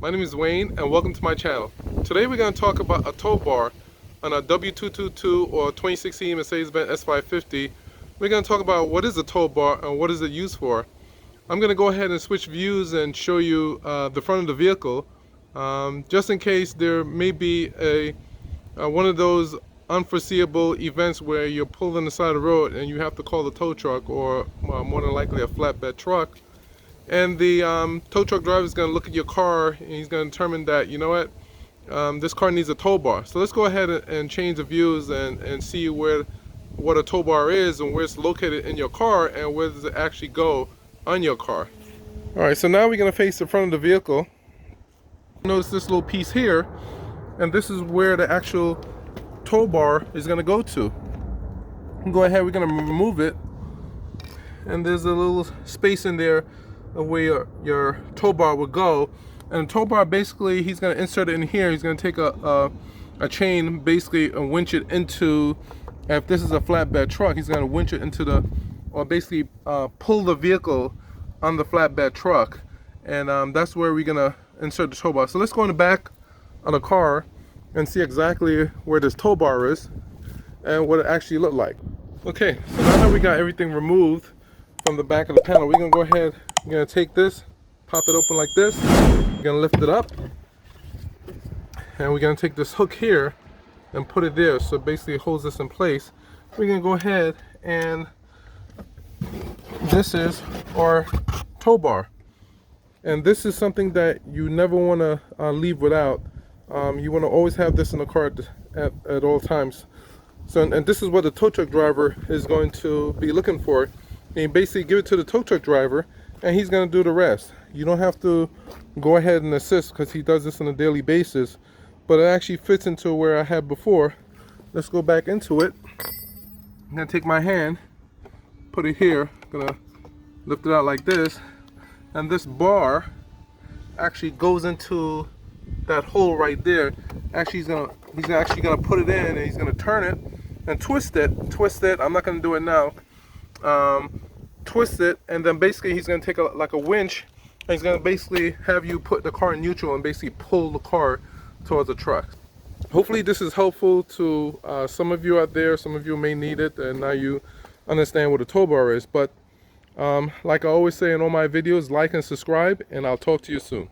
My name is Wayne and welcome to my channel. Today we're going to talk about a tow bar on a W222 or 2016 Mercedes-Benz S550. We're going to talk about what is a tow bar and what is it used for. I'm going to go ahead and switch views and show you the front of the vehicle, just in case there may be one of those unforeseeable events where you're pulled on the side of the road and you have to call the tow truck, or more than likely a flatbed truck. And the tow truck driver is going to look at your car and he's going to determine that, you know what, this car needs a tow bar. So let's go ahead and change the views and see what a tow bar is and where it's located in your car and where does it actually go on your car. Alright, so now we're going to face the front of the vehicle. Notice this little piece here, and this is where the actual tow bar is going to go to. Go ahead, we're going to remove it, and there's a little space in there where your tow bar would go. And the tow bar, basically, he's going to insert it in here. He's going to take a chain, basically, and winch it into, if this is a flatbed truck, he's going to winch it into the, or basically pull the vehicle on the flatbed truck. And that's where we're going to insert the tow bar. So let's go in the back of the car and see exactly where this tow bar is and what it actually looked like. Okay, so now that we got everything removed from the back of the panel, we're going to go ahead. We're going to take this, pop it open like this, we're going to lift it up, and we're going to take this hook here and put it there, so basically it holds this in place. We're going to go ahead, and this is our tow bar, and this is something that you never want to leave without. You want to always have this in the car at all times. So, and this is what the tow truck driver is going to be looking for. And you basically give it to the tow truck driver and he's going to do the rest. You don't have to go ahead and assist because he does this on a daily basis, but it actually fits into where I had before. Let's go back into it. I'm going to take my hand, put it here, going to lift it out like this, and this bar actually goes into that hole right there. Actually, he's actually going to put it in, and he's going to turn it and twist it. I'm not going to do it now. Twist it, and then basically he's going to take like a winch, and he's going to basically have you put the car in neutral and basically pull the car towards the truck. Hopefully this is helpful to some of you out there. Some of you may need it, and now you understand what a tow bar is. But like I always say in all my videos, like and subscribe, and I'll talk to you soon.